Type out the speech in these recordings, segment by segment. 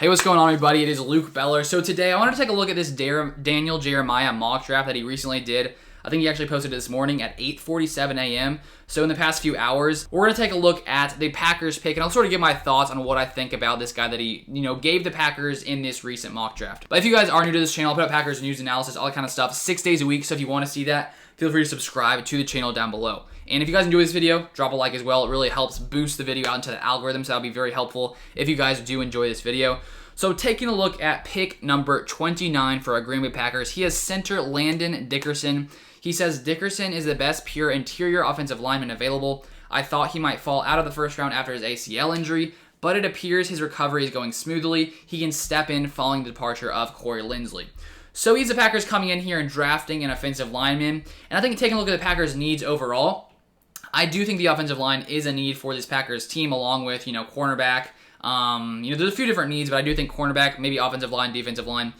Hey, what's going on, everybody? It is Luke Beller. So today I wanted to take a look at this Daniel Jeremiah mock draft that he recently did. I think he actually posted it this morning at 8:47 a.m. So in the past few hours, we're going to take a look at the Packers pick, and I'll sort of give my thoughts on what I think about this guy that he, gave the Packers in this recent mock draft. But if you guys are new to this channel, I'll put up Packers news analysis, all that kind of stuff, 6 days a week. So if you want to see that, feel free to subscribe to the channel down below. And if you guys enjoy this video, drop a like as well. It really helps boost the video out into the algorithm, so that'll be very helpful if you guys do enjoy this video. So taking a look at pick number 29 for our Green Bay Packers, he has center Landon Dickerson. He says, Dickerson is the best pure interior offensive lineman available. I thought he might fall out of the first round after his ACL injury, but it appears his recovery is going smoothly. He can step in following the departure of Corey Linsley. So he's the Packers coming in here and drafting an offensive lineman. And I think taking a look at the Packers' needs overall, I do think the offensive line is a need for this Packers team, along with, cornerback. There's a few different needs, but I do think cornerback, maybe offensive line, defensive line,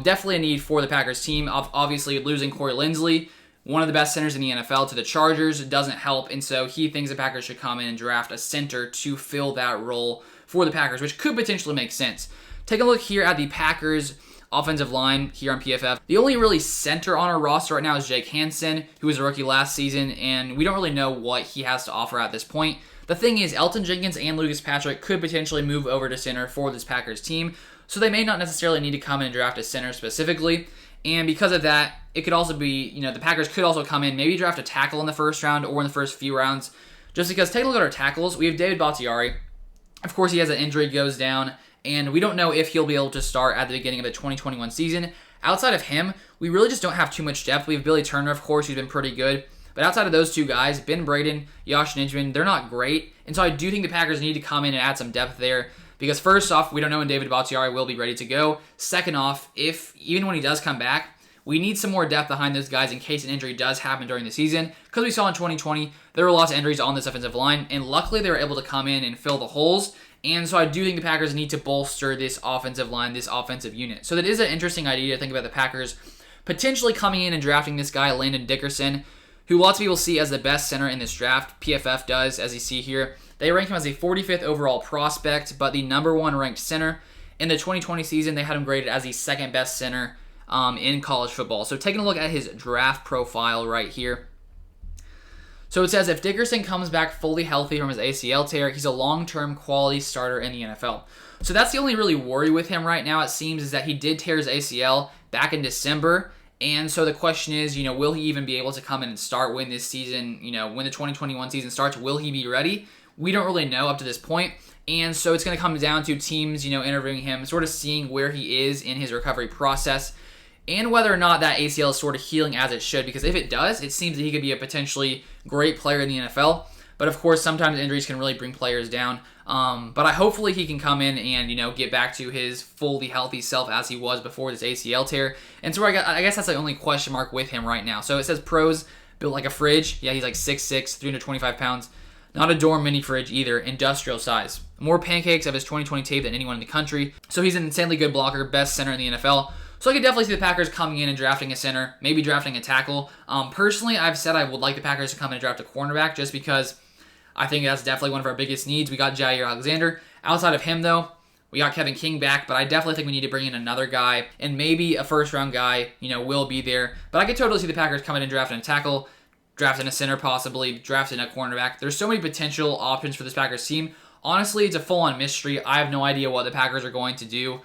definitely a need for the Packers team. Obviously, losing Corey Linsley, one of the best centers in the NFL, to the Chargers doesn't help, and so he thinks the Packers should come in and draft a center to fill that role for the Packers, which could potentially make sense. Take a look here at the Packers offensive line here on PFF. The only really center on our roster right now is Jake Hansen, who was a rookie last season, and we don't really know what he has to offer at this point. The thing is, Elton Jenkins and Lucas Patrick could potentially move over to center for this Packers team, so they may not necessarily need to come in and draft a center specifically. And because of that, it could also be, the Packers could also come in, maybe draft a tackle in the first round or in the first few rounds. Just because, take a look at our tackles. We have David Bakhtiari. Of course, he has an injury, goes down, and we don't know if he'll be able to start at the beginning of the 2021 season. Outside of him, we really just don't have too much depth. We have Billy Turner, of course, who's been pretty good. But outside of those two guys, Ben Braden, Josh Nijman, they're not great. And so I do think the Packers need to come in and add some depth there. Because first off, we don't know when David Bakhtiari will be ready to go. Second off, even when he does come back, we need some more depth behind those guys in case an injury does happen during the season. Because we saw in 2020, there were lots of injuries on this offensive line. And luckily, they were able to come in and fill the holes. And so I do think the Packers need to bolster this offensive line, this offensive unit. So that is an interesting idea to think about the Packers potentially coming in and drafting this guy, Landon Dickerson, who lots of people see as the best center in this draft. PFF does, as you see here. They rank him as a 45th overall prospect, but the number one ranked center. In the 2020 season, they had him graded as the second best center in college football. So taking a look at his draft profile right here. So it says, if Dickerson comes back fully healthy from his ACL tear, he's a long-term quality starter in the NFL. So that's the only really worry with him right now, it seems, is that he did tear his ACL back in December. And so the question is, will he even be able to come in and start when this season, when the 2021 season starts, will he be ready? We don't really know up to this point. And so it's going to come down to teams, interviewing him, sort of seeing where he is in his recovery process and whether or not that ACL is sort of healing as it should. Because if it does, it seems that he could be a potentially great player in the NFL. But of course, sometimes injuries can really bring players down. But hopefully he can come in and, get back to his fully healthy self as he was before this ACL tear. And so I guess that's the only question mark with him right now. So it says pros, built like a fridge. Yeah, he's like 6'6", 325 pounds. Not a dorm mini fridge either, industrial size. More pancakes of his 2020 tape than anyone in the country. So he's an insanely good blocker, best center in the NFL. So I could definitely see the Packers coming in and drafting a center, maybe drafting a tackle. Personally, I've said I would like the Packers to come in and draft a cornerback just because I think that's definitely one of our biggest needs. We got Jair Alexander. Outside of him, though, we got Kevin King back, but I definitely think we need to bring in another guy, and maybe a first-round guy, will be there. But I could totally see the Packers coming in and drafting a tackle, drafting a center possibly, drafting a cornerback. There's so many potential options for this Packers team. Honestly, it's a full-on mystery. I have no idea what the Packers are going to do.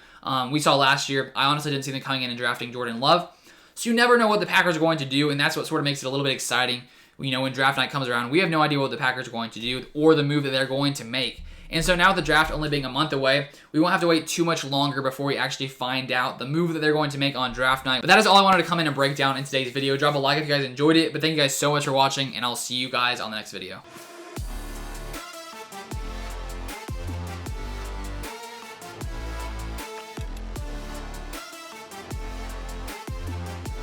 We saw last year, I honestly didn't see them coming in and drafting Jordan Love. So you never know what the Packers are going to do, and that's what sort of makes it a little bit exciting. When draft night comes around, we have no idea what the Packers are going to do or the move that they're going to make. And so now with the draft only being a month away, we won't have to wait too much longer before we actually find out the move that they're going to make on draft night. But that is all I wanted to come in and break down in today's video. Drop a like if you guys enjoyed it, but thank you guys so much for watching, and I'll see you guys on the next video.